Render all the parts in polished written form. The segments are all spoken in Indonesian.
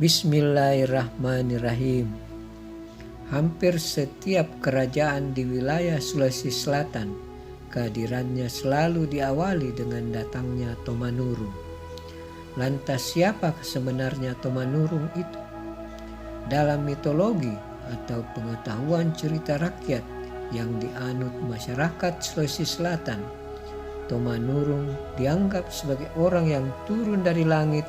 Bismillahirrahmanirrahim. Hampir setiap kerajaan di wilayah Sulawesi Selatan, kehadirannya selalu diawali dengan datangnya Tomanurung. Lantas siapa sebenarnya Tomanurung itu? Dalam mitologi atau pengetahuan cerita rakyat yang dianut masyarakat Sulawesi Selatan, Tomanurung dianggap sebagai orang yang turun dari langit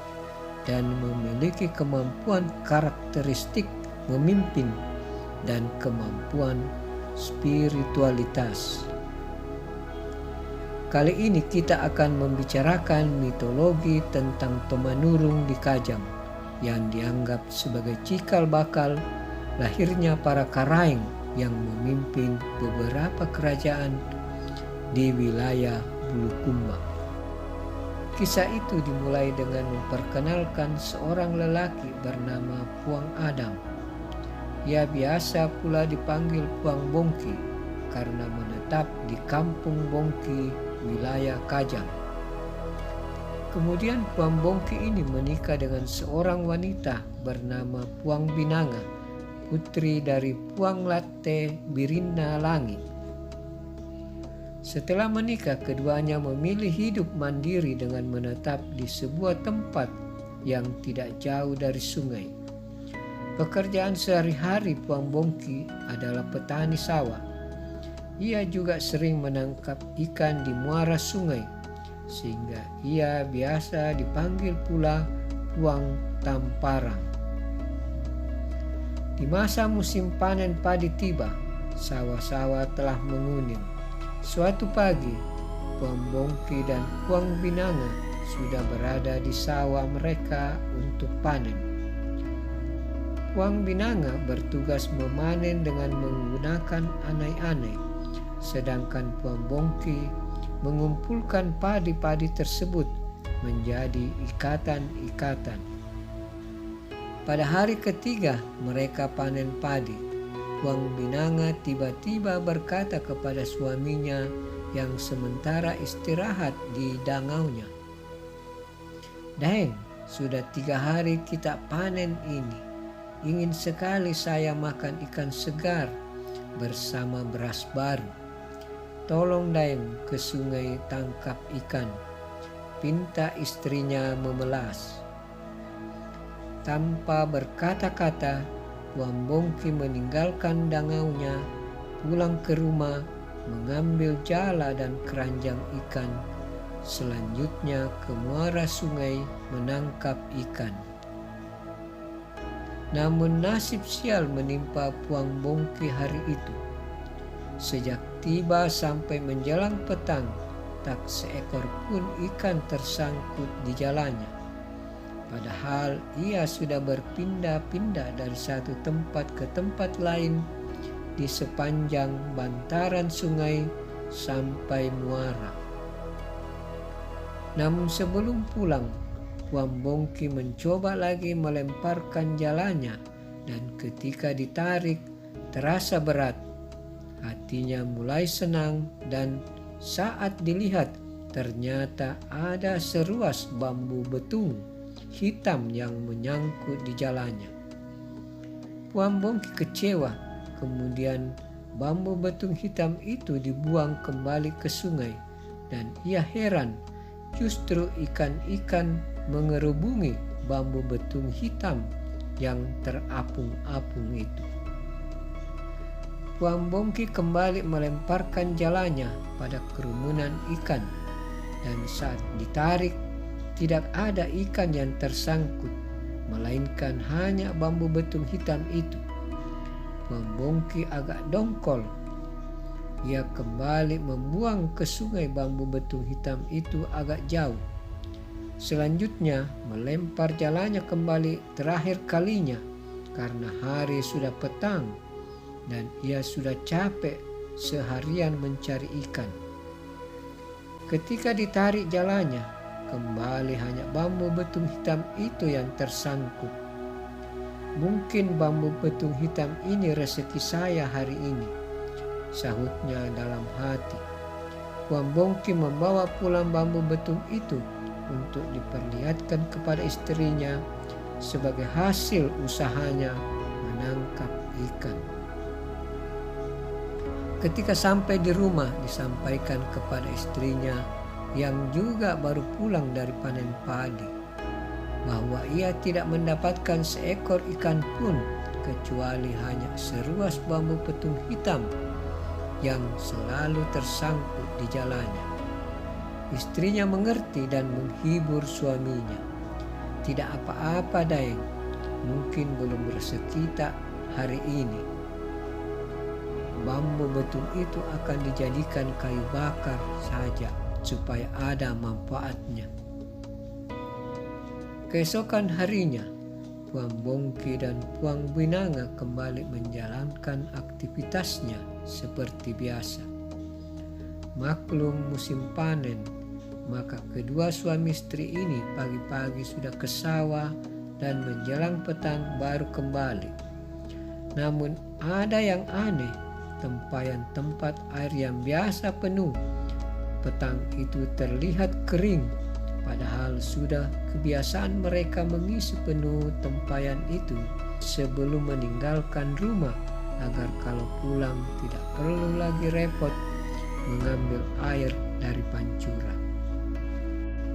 dan memiliki kemampuan karakteristik memimpin dan kemampuan spiritualitas. Kali ini kita akan membicarakan mitologi tentang Tomanurung di Kajang yang dianggap sebagai cikal bakal lahirnya para Karaeng yang memimpin beberapa kerajaan di wilayah Bulukumba. Kisah itu dimulai dengan memperkenalkan seorang lelaki bernama Puang Adam. Ia biasa pula dipanggil Puang Bongki karena menetap di kampung Bongki, wilayah Kajang. Kemudian Puang Bongki ini menikah dengan seorang wanita bernama Puang Binanga, putri dari Puang Latte Birinda Langi. Setelah menikah, keduanya memilih hidup mandiri dengan menetap di sebuah tempat yang tidak jauh dari sungai. Pekerjaan sehari-hari Puang Bongki adalah petani sawah. Ia juga sering menangkap ikan di muara sungai, sehingga ia biasa dipanggil pula Puang Tamparang. Di masa musim panen padi tiba, sawah-sawah telah menguning. Suatu pagi, Puang Bongki dan Puang Binanga sudah berada di sawah mereka untuk panen. Puang Binanga bertugas memanen dengan menggunakan anai-anai, sedangkan Puang Bongki mengumpulkan padi-padi tersebut menjadi ikatan-ikatan. Pada hari ketiga mereka panen padi, Puang Binanga tiba-tiba berkata kepada suaminya yang sementara istirahat di dangaunya, "Daeng, sudah 3 hari kita panen ini. Ingin sekali saya makan ikan segar bersama beras baru. Tolong Daeng ke sungai tangkap ikan," pinta istrinya memelas. Tanpa berkata-kata, Puang Bongki meninggalkan dangaunya, pulang ke rumah, mengambil jala dan keranjang ikan, selanjutnya ke muara sungai menangkap ikan. Namun nasib sial menimpa Puang Bongki hari itu. Sejak tiba sampai menjelang petang, tak seekor pun ikan tersangkut di jalannya. Padahal ia sudah berpindah-pindah dari satu tempat ke tempat lain di sepanjang bantaran sungai sampai muara. Namun sebelum pulang, Puang Bongki mencoba lagi melemparkan jalannya, dan ketika ditarik terasa berat. Hatinya mulai senang, dan saat dilihat ternyata ada seruas bambu betung hitam yang menyangkut di jalannya. Puang Bongki kecewa, kemudian bambu betung hitam itu dibuang kembali ke sungai, dan ia heran justru ikan-ikan mengerubungi bambu betung hitam yang terapung-apung itu. Puang Bongki kembali melemparkan jalannya pada kerumunan ikan, dan saat ditarik tidak ada ikan yang tersangkut, melainkan hanya bambu betung hitam itu. Puang Bongki agak dongkol. Ia kembali membuang ke sungai bambu betung hitam itu agak jauh. Selanjutnya melempar jalannya kembali terakhir kalinya karena hari sudah petang dan ia sudah capek seharian mencari ikan. Ketika ditarik jalannya, kembali hanya bambu betung hitam itu yang tersangkut. "Mungkin bambu betung hitam ini rezeki saya hari ini," sahutnya dalam hati. Puang Bongki membawa pulang bambu betung itu untuk diperlihatkan kepada istrinya sebagai hasil usahanya menangkap ikan. Ketika sampai di rumah, disampaikan kepada istrinya yang juga baru pulang dari panen padi, bahwa ia tidak mendapatkan seekor ikan pun kecuali hanya seruas bambu petung hitam yang selalu tersangkut di jalannya. Istrinya mengerti dan menghibur suaminya. Tidak apa-apa, Daeng, mungkin belum rezeki tak hari ini. Bambu betung itu akan dijadikan kayu bakar saja supaya ada manfaatnya. Keesokan harinya, Puang Bongki dan Puang Binanga kembali menjalankan aktivitasnya seperti biasa. Maklum musim panen, maka kedua suami istri ini pagi-pagi sudah ke sawah dan menjelang petang baru kembali. Namun ada yang aneh, tempayan tempat air yang biasa penuh petang itu terlihat kering, padahal sudah kebiasaan mereka mengisi penuh tempayan itu sebelum meninggalkan rumah, agar kalau pulang tidak perlu lagi repot mengambil air dari pancuran.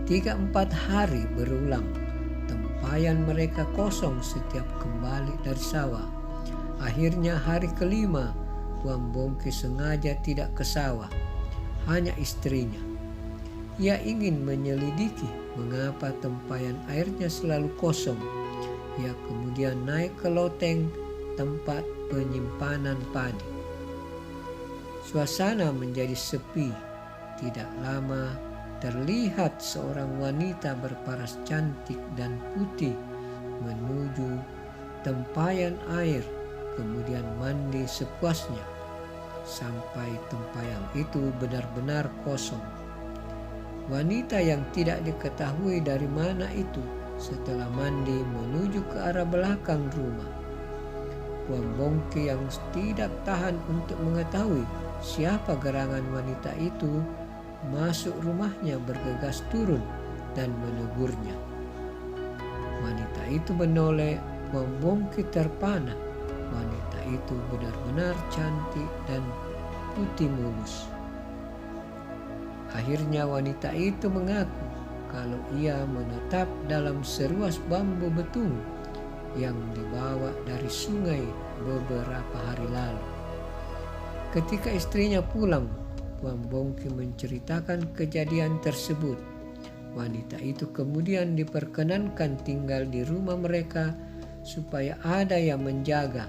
3-4 hari berulang, tempayan mereka kosong setiap kembali dari sawah. Akhirnya hari kelima, Puang Bongki sengaja tidak ke sawah, hanya istrinya. Ia ingin menyelidiki mengapa tempayan airnya selalu kosong. Ia kemudian naik ke loteng tempat penyimpanan padi. Suasana menjadi sepi. Tidak lama terlihat seorang wanita berparas cantik dan putih menuju tempayan air, kemudian mandi sepuasnya sampai tempayan itu benar-benar kosong. Wanita yang tidak diketahui dari mana itu setelah mandi menuju ke arah belakang rumah. Puang Bongki yang tidak tahan untuk mengetahui siapa gerangan wanita itu masuk rumahnya bergegas turun dan menegurnya. Wanita itu menoleh. Puang Bongki terpana. Wanita itu benar-benar cantik dan putih mulus. Akhirnya wanita itu mengaku kalau ia menetap dalam seruas bambu betung yang dibawa dari sungai beberapa hari lalu. Ketika istrinya pulang, Puang Bongki menceritakan kejadian tersebut. Wanita itu kemudian diperkenankan tinggal di rumah mereka supaya ada yang menjaga,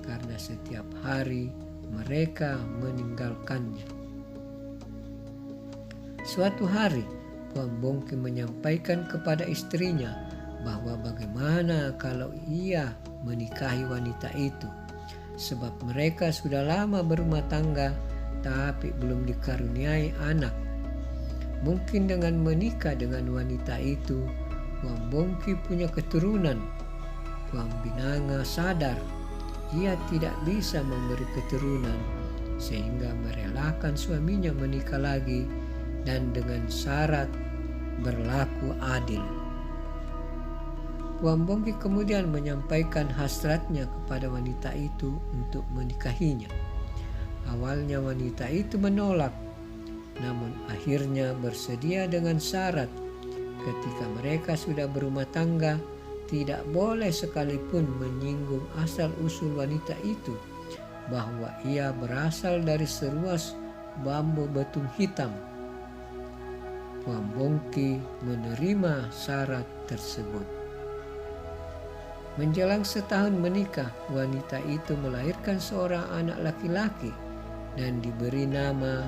karena setiap hari mereka meninggalkannya. Suatu hari, Puang Bongki menyampaikan kepada istrinya bahwa bagaimana kalau ia menikahi wanita itu, sebab mereka sudah lama berumah tangga tapi belum dikaruniai anak. Mungkin dengan menikah dengan wanita itu, Puang Bongki punya keturunan. Puang Binanga sadar ia tidak bisa memberi keturunan, sehingga merelakan suaminya menikah lagi dan dengan syarat berlaku adil. Puang Bongki kemudian menyampaikan hasratnya kepada wanita itu untuk menikahinya. Awalnya wanita itu menolak, namun akhirnya bersedia dengan syarat ketika mereka sudah berumah tangga, tidak boleh sekalipun menyinggung asal-usul wanita itu, bahwa ia berasal dari seruas bambu betung hitam. Puang Bongki menerima syarat tersebut. Menjelang setahun menikah, wanita itu melahirkan seorang anak laki-laki dan diberi nama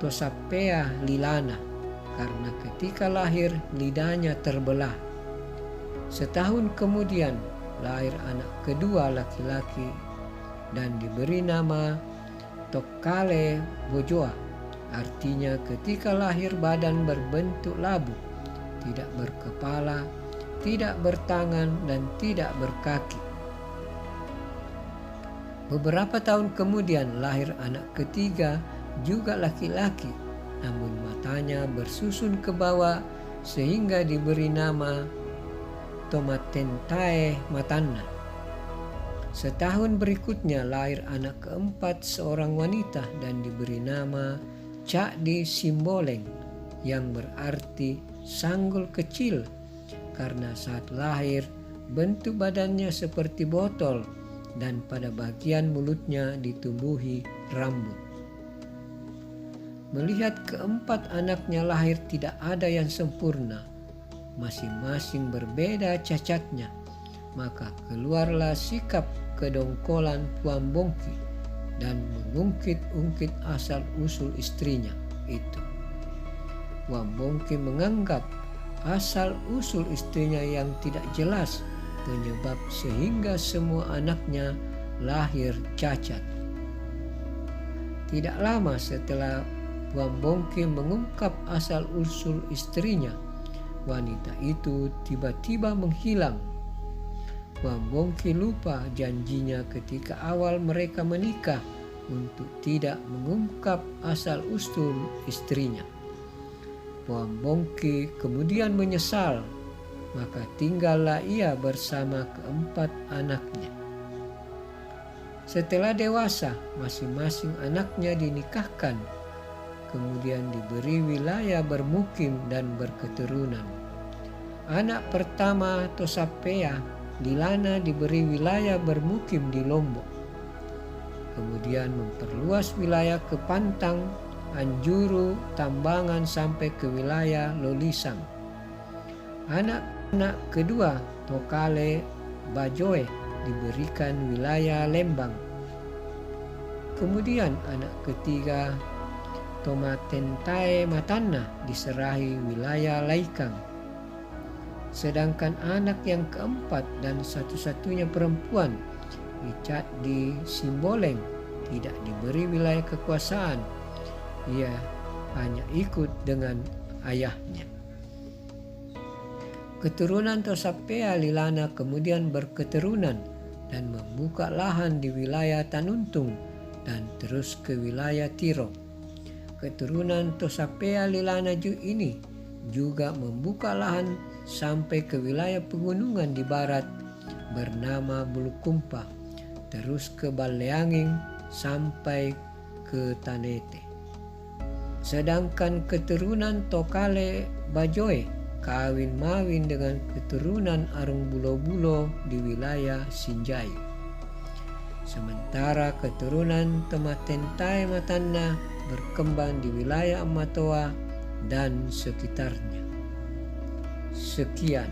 Tosapea Lilana, karena ketika lahir lidahnya terbelah. Setahun kemudian lahir anak kedua laki-laki dan diberi nama Tokale Bojoa, artinya ketika lahir badan berbentuk labu, tidak berkepala, tidak bertangan, dan tidak berkaki. Beberapa tahun kemudian lahir anak ketiga juga laki-laki, namun matanya bersusun ke bawah sehingga diberi nama Tomatentae Matanna. Setahun berikutnya lahir anak keempat seorang wanita dan diberi nama Cakdi Simboleng, yang berarti sanggul kecil, karena saat lahir bentuk badannya seperti botol dan pada bagian mulutnya ditumbuhi rambut. Melihat keempat anaknya lahir tidak ada yang sempurna, masing-masing berbeda cacatnya, maka keluarlah sikap kedongkolan Puan Bongki dan mengungkit-ungkit asal-usul istrinya itu. Puan Bongki menganggap asal-usul istrinya yang tidak jelas penyebab sehingga semua anaknya lahir cacat. Tidak lama setelah Puan Bongki mengungkap asal-usul istrinya, wanita itu tiba-tiba menghilang. Puan Bongki lupa janjinya ketika awal mereka menikah untuk tidak mengungkap asal-usul istrinya. Puan Bongki kemudian menyesal, maka tinggallah ia bersama keempat anaknya. Setelah dewasa, masing-masing anaknya dinikahkan, kemudian diberi wilayah bermukim dan berketurunan. Anak pertama Tosapea, Lilana, diberi wilayah bermukim di Lombok. Kemudian memperluas wilayah ke Pantang, Anjuru, Tambangan sampai ke wilayah Lolisang. Anak kedua Tokale Bajoe diberikan wilayah Lembang. Kemudian anak ketiga Tomatentae Matanna diserahi wilayah Laikang. Sedangkan anak yang keempat dan satu-satunya perempuan, Cakdi Simboleng, tidak diberi wilayah kekuasaan. Ia hanya ikut dengan ayahnya. Keturunan Tosapea Lilana kemudian berketurunan dan membuka lahan di wilayah Tanuntung dan terus ke wilayah Tiro. Keturunan Tosapea Lilana ini juga membuka lahan sampai ke wilayah pegunungan di barat bernama Bulukumpa, terus ke Baleanging sampai ke Tanete. Sedangkan keturunan Tokale Bajoe kawin-mawin dengan keturunan Arung Bulo-Bulo di wilayah Sinjayu. Sementara keturunan Tomatentae Matanna berkembang di wilayah Amatoa dan sekitarnya. Sekian.